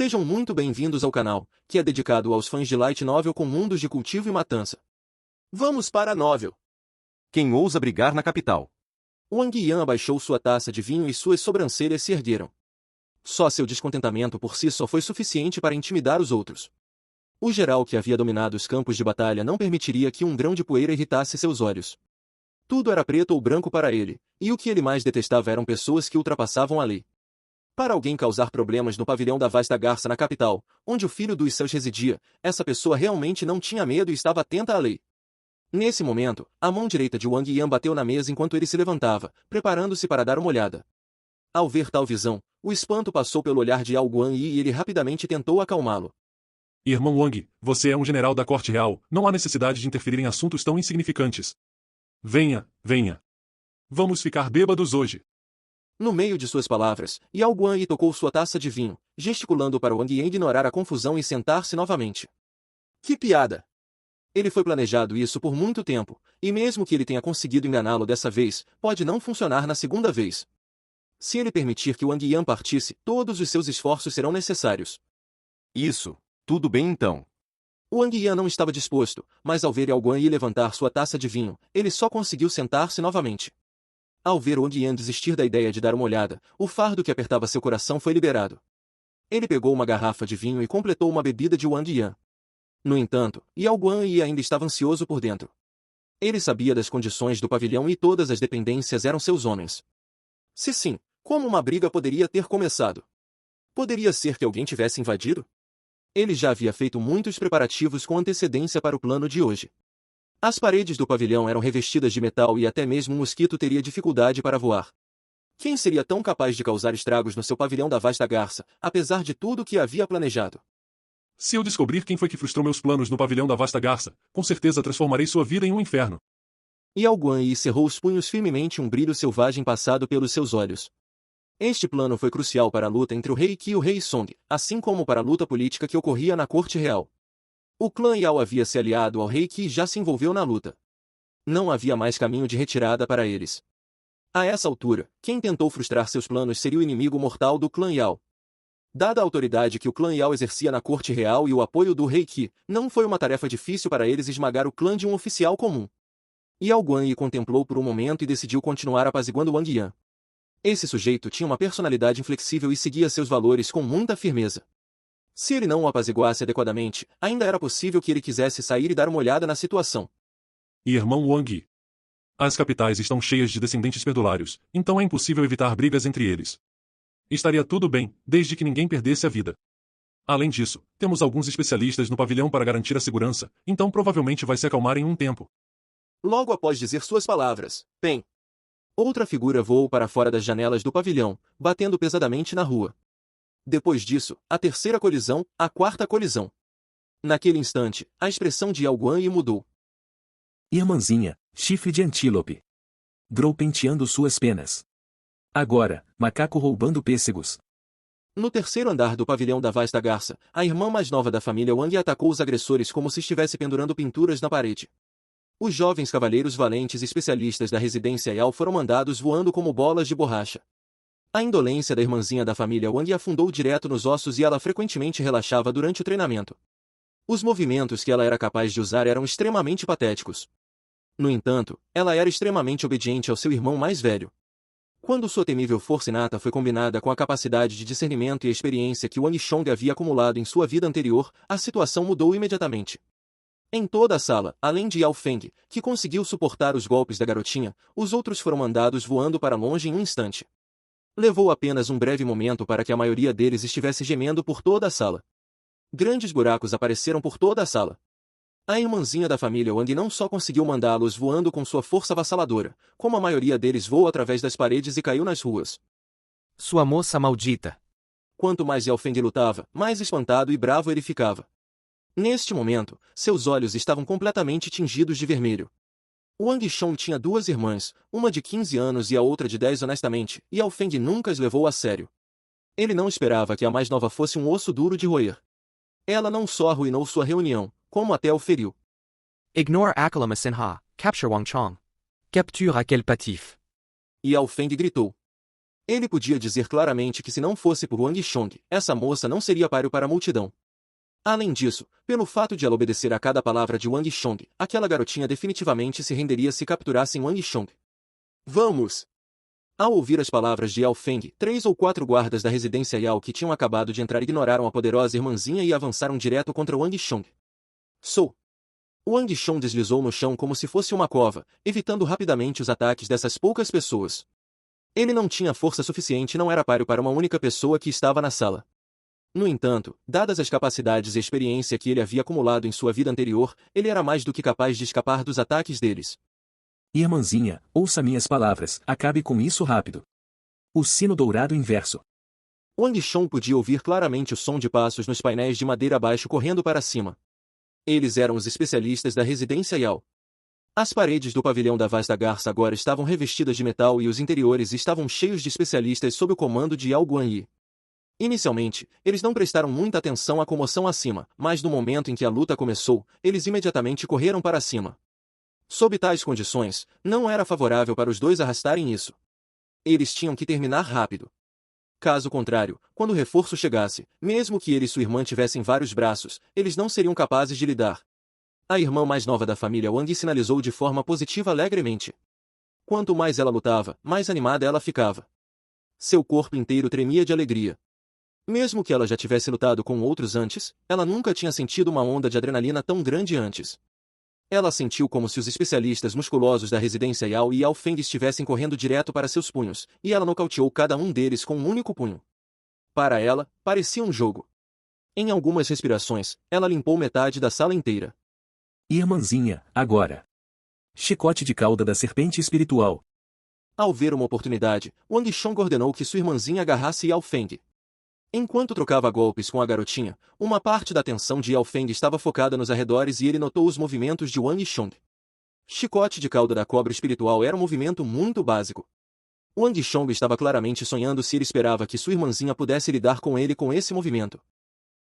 Sejam muito bem-vindos ao canal, que é dedicado aos fãs de Light Novel com mundos de cultivo e matança. Vamos para a novel. Quem ousa brigar na capital? Wang Yan abaixou sua taça de vinho e suas sobrancelhas se ergueram. Só seu descontentamento por si só foi suficiente para intimidar os outros. O geral que havia dominado os campos de batalha não permitiria que um grão de poeira irritasse seus olhos. Tudo era preto ou branco para ele, e o que ele mais detestava eram pessoas que ultrapassavam a lei. Para alguém causar problemas no pavilhão da Vasta Garça na capital, onde o filho dos céus residia, essa pessoa realmente não tinha medo e estava atenta à lei. Nesse momento, a mão direita de Wang Yan bateu na mesa enquanto ele se levantava, preparando-se para dar uma olhada. Ao ver tal visão, o espanto passou pelo olhar de Yao Guanyi e ele rapidamente tentou acalmá-lo. Irmão Wang, você é um general da corte real, não há necessidade de interferir em assuntos tão insignificantes. Venha, venha. Vamos ficar bêbados hoje. No meio de suas palavras, Yao Guanyi tocou sua taça de vinho, gesticulando para Wang Yan ignorar a confusão e sentar-se novamente. Que piada! Ele foi planejado isso por muito tempo, e mesmo que ele tenha conseguido enganá-lo dessa vez, pode não funcionar na segunda vez. Se ele permitir que Wang Yan partisse, todos os seus esforços serão necessários. Isso, tudo bem então. Wang Yan não estava disposto, mas ao ver Yao Guanyi levantar sua taça de vinho, ele só conseguiu sentar-se novamente. Ao ver Wang Yan desistir da ideia de dar uma olhada, o fardo que apertava seu coração foi liberado. Ele pegou uma garrafa de vinho e completou uma bebida de Wang Yan. No entanto, Yao Guanyi ainda estava ansioso por dentro. Ele sabia das condições do pavilhão e todas as dependências eram seus homens. Se sim, como uma briga poderia ter começado? Poderia ser que alguém tivesse invadido? Ele já havia feito muitos preparativos com antecedência para o plano de hoje. As paredes do pavilhão eram revestidas de metal e até mesmo um mosquito teria dificuldade para voar. Quem seria tão capaz de causar estragos no seu pavilhão da Vasta Garça, apesar de tudo o que havia planejado? Se eu descobrir quem foi que frustrou meus planos no pavilhão da Vasta Garça, com certeza transformarei sua vida em um inferno. Yao Guanyi cerrou os punhos firmemente e um brilho selvagem passado pelos seus olhos. Este plano foi crucial para a luta entre o rei Qi e o rei Song, assim como para a luta política que ocorria na corte real. O clã Yao havia se aliado ao rei Qi e já se envolveu na luta. Não havia mais caminho de retirada para eles. A essa altura, quem tentou frustrar seus planos seria o inimigo mortal do clã Yao. Dada a autoridade que o clã Yao exercia na corte real e o apoio do rei Qi, não foi uma tarefa difícil para eles esmagar o clã de um oficial comum. Yao Guanyi contemplou por um momento e decidiu continuar apaziguando Wang Yan. Esse sujeito tinha uma personalidade inflexível e seguia seus valores com muita firmeza. Se ele não o apaziguasse adequadamente, ainda era possível que ele quisesse sair e dar uma olhada na situação. Irmão Wang. As capitais estão cheias de descendentes perdulários, então é impossível evitar brigas entre eles. Estaria tudo bem, desde que ninguém perdesse a vida. Além disso, temos alguns especialistas no pavilhão para garantir a segurança, então provavelmente vai se acalmar em um tempo. Logo após dizer suas palavras, Pen. Outra figura voou para fora das janelas do pavilhão, batendo pesadamente na rua. Depois disso, a terceira colisão, a quarta colisão. Naquele instante, a expressão de Yao Guanyi mudou. Irmãzinha, chifre de antílope. Drow penteando suas penas. Agora, macaco roubando pêssegos. No terceiro andar do pavilhão da Vasta Garça, a irmã mais nova da família Wang atacou os agressores como se estivesse pendurando pinturas na parede. Os jovens cavaleiros valentes e especialistas da residência Yao foram mandados voando como bolas de borracha. A indolência da irmãzinha da família Wang afundou direto nos ossos e ela frequentemente relaxava durante o treinamento. Os movimentos que ela era capaz de usar eram extremamente patéticos. No entanto, ela era extremamente obediente ao seu irmão mais velho. Quando sua temível força inata foi combinada com a capacidade de discernimento e a experiência que Wang Chong havia acumulado em sua vida anterior, a situação mudou imediatamente. Em toda a sala, além de Yao Feng, que conseguiu suportar os golpes da garotinha, os outros foram mandados voando para longe em um instante. Levou apenas um breve momento para que a maioria deles estivesse gemendo por toda a sala. Grandes buracos apareceram por toda a sala. A irmãzinha da família Wang não só conseguiu mandá-los voando com sua força avassaladora, como a maioria deles voou através das paredes e caiu nas ruas. Sua moça maldita! Quanto mais Yao Feng lutava, mais espantado e bravo ele ficava. Neste momento, seus olhos estavam completamente tingidos de vermelho. Wang Chong tinha duas irmãs, uma de 15 anos e a outra de 10 honestamente, e Yao Feng nunca as levou a sério. Ele não esperava que a mais nova fosse um osso duro de roer. Ela não só arruinou sua reunião, como até o feriu. Ignore Akalama Sinha, capture Wang Chong. Capture aquele patif. Yao Feng gritou. Ele podia dizer claramente que se não fosse por Wang Chong, essa moça não seria páreo para a multidão. Além disso, pelo fato de ela obedecer a cada palavra de Wang Chong, aquela garotinha definitivamente se renderia se capturassem Wang Chong. Vamos! Ao ouvir as palavras de Yao Feng, 3 ou 4 guardas da residência Yao que tinham acabado de entrar ignoraram a poderosa irmãzinha e avançaram direto contra Wang Chong. Wang Chong deslizou no chão como se fosse uma cova, evitando rapidamente os ataques dessas poucas pessoas. Ele não tinha força suficiente e não era páreo para uma única pessoa que estava na sala. No entanto, dadas as capacidades e experiência que ele havia acumulado em sua vida anterior, ele era mais do que capaz de escapar dos ataques deles. Irmãzinha, ouça minhas palavras, acabe com isso rápido. O sino dourado inverso. Wang Chong podia ouvir claramente o som de passos nos painéis de madeira abaixo correndo para cima. Eles eram os especialistas da residência Yao. As paredes do pavilhão da Vaz da Garça agora estavam revestidas de metal e os interiores estavam cheios de especialistas sob o comando de Yao Guanyi. Inicialmente, eles não prestaram muita atenção à comoção acima, mas no momento em que a luta começou, eles imediatamente correram para cima. Sob tais condições, não era favorável para os dois arrastarem isso. Eles tinham que terminar rápido. Caso contrário, quando o reforço chegasse, mesmo que ele e sua irmã tivessem vários braços, eles não seriam capazes de lidar. A irmã mais nova da família Wang sinalizou de forma positiva alegremente. Quanto mais ela lutava, mais animada ela ficava. Seu corpo inteiro tremia de alegria. Mesmo que ela já tivesse lutado com outros antes, ela nunca tinha sentido uma onda de adrenalina tão grande antes. Ela sentiu como se os especialistas musculosos da residência Yao e Yao Feng estivessem correndo direto para seus punhos, e ela nocauteou cada um deles com um único punho. Para ela, parecia um jogo. Em algumas respirações, ela limpou metade da sala inteira. Irmãzinha, agora. Chicote de cauda da serpente espiritual. Ao ver uma oportunidade, Wang Chong ordenou que sua irmãzinha agarrasse Yao Feng. Enquanto trocava golpes com a garotinha, uma parte da atenção de Yao Feng estava focada nos arredores e ele notou os movimentos de Wang Chong. Chicote de cauda da cobra espiritual era um movimento muito básico. Wang Chong estava claramente sonhando se ele esperava que sua irmãzinha pudesse lidar com ele com esse movimento.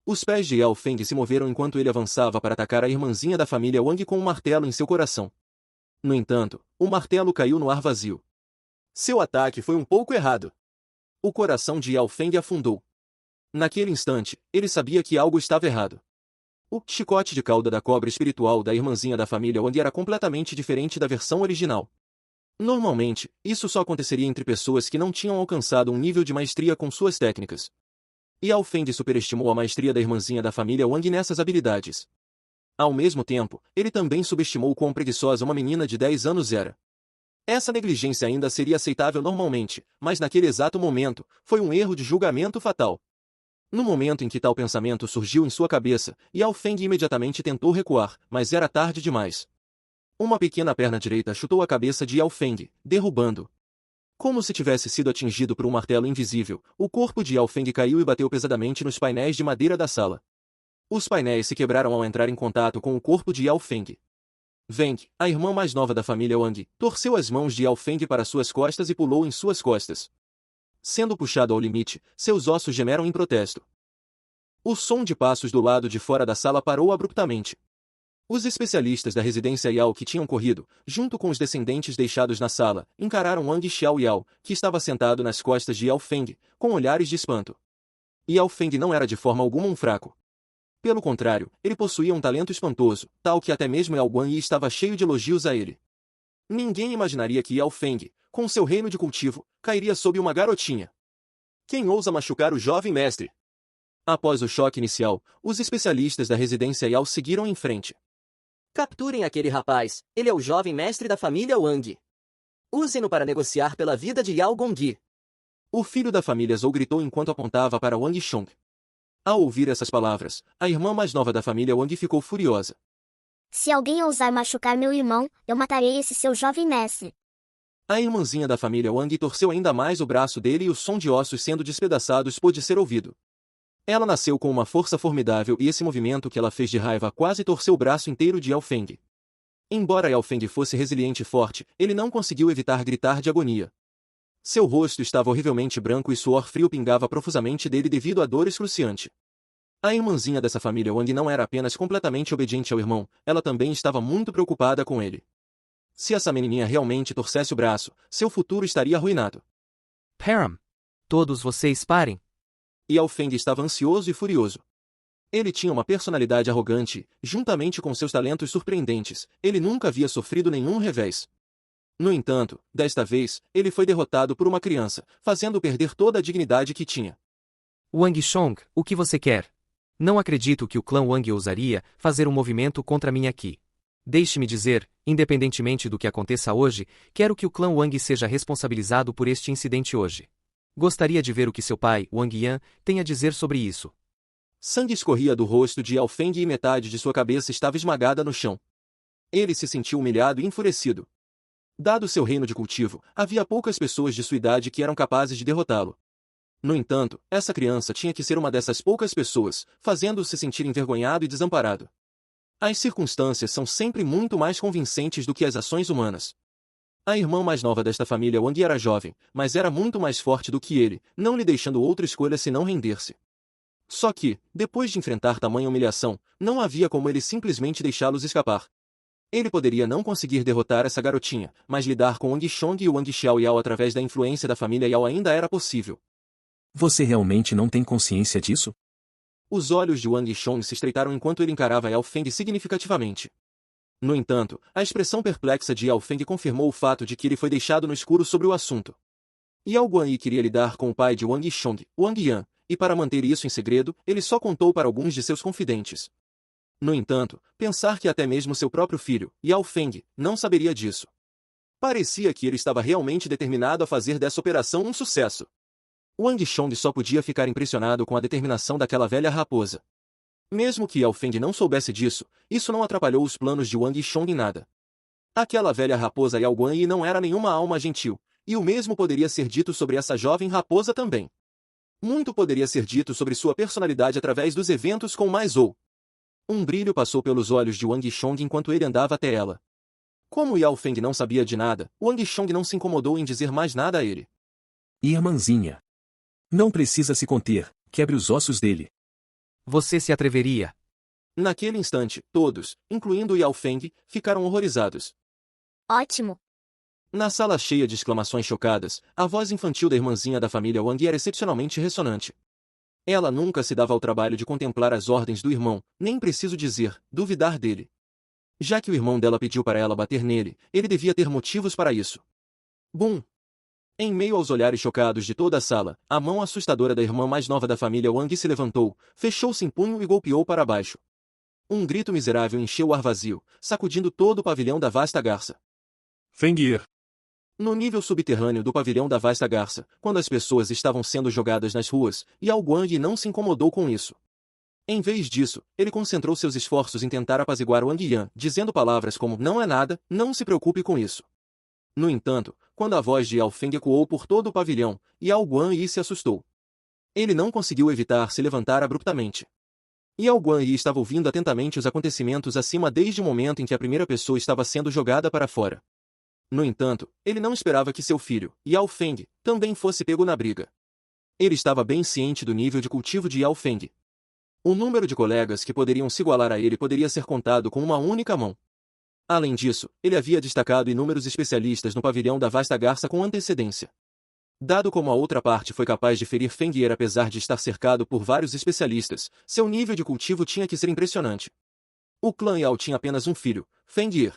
Os pés de Yao Feng se moveram enquanto ele avançava para atacar a irmãzinha da família Wang com um martelo em seu coração. No entanto, o martelo caiu no ar vazio. Seu ataque foi um pouco errado. O coração de Yao Feng afundou. Naquele instante, ele sabia que algo estava errado. O chicote de cauda da cobra espiritual da irmãzinha da família Wang era completamente diferente da versão original. Normalmente, isso só aconteceria entre pessoas que não tinham alcançado um nível de maestria com suas técnicas. Yao Feng superestimou a maestria da irmãzinha da família Wang nessas habilidades. Ao mesmo tempo, ele também subestimou quão preguiçosa uma menina de 10 anos era. Essa negligência ainda seria aceitável normalmente, mas naquele exato momento, foi um erro de julgamento fatal. No momento em que tal pensamento surgiu em sua cabeça, Yao Feng imediatamente tentou recuar, mas era tarde demais. Uma pequena perna direita chutou a cabeça de Yao Feng, derrubando. Como se tivesse sido atingido por um martelo invisível, o corpo de Yao Feng caiu e bateu pesadamente nos painéis de madeira da sala. Os painéis se quebraram ao entrar em contato com o corpo de Yao Feng. Wang, a irmã mais nova da família Wang, torceu as mãos de Yao Feng para suas costas e pulou em suas costas. Sendo puxado ao limite, seus ossos gemeram em protesto. O som de passos do lado de fora da sala parou abruptamente. Os especialistas da residência Yao que tinham corrido, junto com os descendentes deixados na sala, encararam Wang Xiao Yao, que estava sentado nas costas de Yao Feng, com olhares de espanto. Yao Feng não era de forma alguma um fraco. Pelo contrário, ele possuía um talento espantoso, tal que até mesmo Yao Guanyi estava cheio de elogios a ele. Ninguém imaginaria que Yao Feng, com seu reino de cultivo, cairia sob uma garotinha. Quem ousa machucar o jovem mestre? Após o choque inicial, os especialistas da residência Yao seguiram em frente. Capturem aquele rapaz, ele é o jovem mestre da família Wang. Usem-no para negociar pela vida de Yao Gongyi. O filho da família Zhou gritou enquanto apontava para Wang Chong. Ao ouvir essas palavras, a irmã mais nova da família Wang ficou furiosa. Se alguém ousar machucar meu irmão, eu matarei esse seu jovem mestre. A irmãzinha da família Wang torceu ainda mais o braço dele e o som de ossos sendo despedaçados pôde ser ouvido. Ela nasceu com uma força formidável e esse movimento que ela fez de raiva quase torceu o braço inteiro de Yao Feng. Embora Yao Feng fosse resiliente e forte, ele não conseguiu evitar gritar de agonia. Seu rosto estava horrivelmente branco e suor frio pingava profusamente dele devido à dor excruciante. A irmãzinha dessa família Wang não era apenas completamente obediente ao irmão, ela também estava muito preocupada com ele. Se essa menininha realmente torcesse o braço, seu futuro estaria arruinado. Param. Todos vocês parem. Yao Feng estava ansioso e furioso. Ele tinha uma personalidade arrogante, juntamente com seus talentos surpreendentes, ele nunca havia sofrido nenhum revés. No entanto, desta vez, ele foi derrotado por uma criança, fazendo perder toda a dignidade que tinha. Wang Chong, o que você quer? Não acredito que o clã Wang ousaria fazer um movimento contra mim aqui. Deixe-me dizer, independentemente do que aconteça hoje, quero que o clã Wang seja responsabilizado por este incidente hoje. Gostaria de ver o que seu pai, Wang Yan, tem a dizer sobre isso. Sangue escorria do rosto de Yao Feng e metade de sua cabeça estava esmagada no chão. Ele se sentiu humilhado e enfurecido. Dado seu reino de cultivo, havia poucas pessoas de sua idade que eram capazes de derrotá-lo. No entanto, essa criança tinha que ser uma dessas poucas pessoas, fazendo-o se sentir envergonhado e desamparado. As circunstâncias são sempre muito mais convincentes do que as ações humanas. A irmã mais nova desta família Wang era jovem, mas era muito mais forte do que ele, não lhe deixando outra escolha senão render-se. Só que, depois de enfrentar tamanha humilhação, não havia como ele simplesmente deixá-los escapar. Ele poderia não conseguir derrotar essa garotinha, mas lidar com Wang Chong e Wang Xiaoyao através da influência da família Yao ainda era possível. Você realmente não tem consciência disso? Os olhos de Wang Chong se estreitaram enquanto ele encarava Yao Feng significativamente. No entanto, a expressão perplexa de Yao Feng confirmou o fato de que ele foi deixado no escuro sobre o assunto. Yao Guanyi queria lidar com o pai de Wang Chong, Wang Yan, e para manter isso em segredo, ele só contou para alguns de seus confidentes. No entanto, pensar que até mesmo seu próprio filho, Yao Feng, não saberia disso. Parecia que ele estava realmente determinado a fazer dessa operação um sucesso. Wang Chong só podia ficar impressionado com a determinação daquela velha raposa. Mesmo que Yao Feng não soubesse disso, isso não atrapalhou os planos de Wang Chong em nada. Aquela velha raposa Yao Guanyi não era nenhuma alma gentil, e o mesmo poderia ser dito sobre essa jovem raposa também. Muito poderia ser dito sobre sua personalidade através dos eventos com mais ou. Um brilho passou pelos olhos de Wang Chong enquanto ele andava até ela. Como Yao Feng não sabia de nada, Wang Chong não se incomodou em dizer mais nada a ele. Irmãzinha. Não precisa se conter, quebre os ossos dele. Você se atreveria? Naquele instante, todos, incluindo Yao Feng, ficaram horrorizados. Ótimo. Na sala cheia de exclamações chocadas, a voz infantil da irmãzinha da família Wang era excepcionalmente ressonante. Ela nunca se dava ao trabalho de contemplar as ordens do irmão, nem preciso dizer, duvidar dele. Já que o irmão dela pediu para ela bater nele, ele devia ter motivos para isso. Bum! Em meio aos olhares chocados de toda a sala, a mão assustadora da irmã mais nova da família Wang se levantou, fechou-se em punho e golpeou para baixo. Um grito miserável encheu o ar vazio, sacudindo todo o pavilhão da vasta garça. Feng. No nível subterrâneo do pavilhão da vasta garça, quando as pessoas estavam sendo jogadas nas ruas, Yao Guanyi não se incomodou com isso. Em vez disso, ele concentrou seus esforços em tentar apaziguar Wang Yan, dizendo palavras como "não é nada, não se preocupe com isso". No entanto, quando a voz de Yao Feng ecoou por todo o pavilhão, Yao Guanyi se assustou. Ele não conseguiu evitar se levantar abruptamente. Yao Guanyi estava ouvindo atentamente os acontecimentos acima desde o momento em que a primeira pessoa estava sendo jogada para fora. No entanto, ele não esperava que seu filho, Yao Feng, também fosse pego na briga. Ele estava bem ciente do nível de cultivo de Yao Feng. O número de colegas que poderiam se igualar a ele poderia ser contado com uma única mão. Além disso, ele havia destacado inúmeros especialistas no pavilhão da vasta garça com antecedência. Dado como a outra parte foi capaz de ferir Feng Ye apesar de estar cercado por vários especialistas, seu nível de cultivo tinha que ser impressionante. O clã Yao tinha apenas um filho, Feng Ye.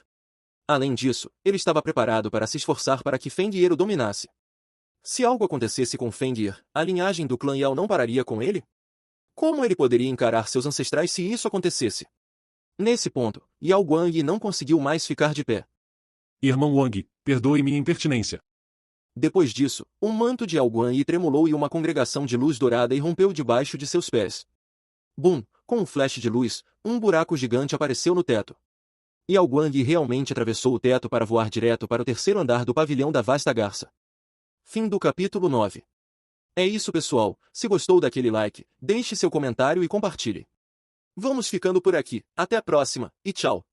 Além disso, ele estava preparado para se esforçar para que Feng Ye o dominasse. Se algo acontecesse com Feng Ye, a linhagem do clã Yao não pararia com ele? Como ele poderia encarar seus ancestrais se isso acontecesse? Nesse ponto, Yao Guanyi não conseguiu mais ficar de pé. Irmão Wang, perdoe minha impertinência. Depois disso, um manto de Yao Guanyi tremulou e uma congregação de luz dourada irrompeu debaixo de seus pés. Bum! Com um flash de luz, um buraco gigante apareceu no teto. Yao Guanyi realmente atravessou o teto para voar direto para o terceiro andar do pavilhão da vasta garça. Fim do capítulo 9. É isso, pessoal. Se gostou daquele like, deixe seu comentário e compartilhe. Vamos ficando por aqui. Até a próxima, e tchau!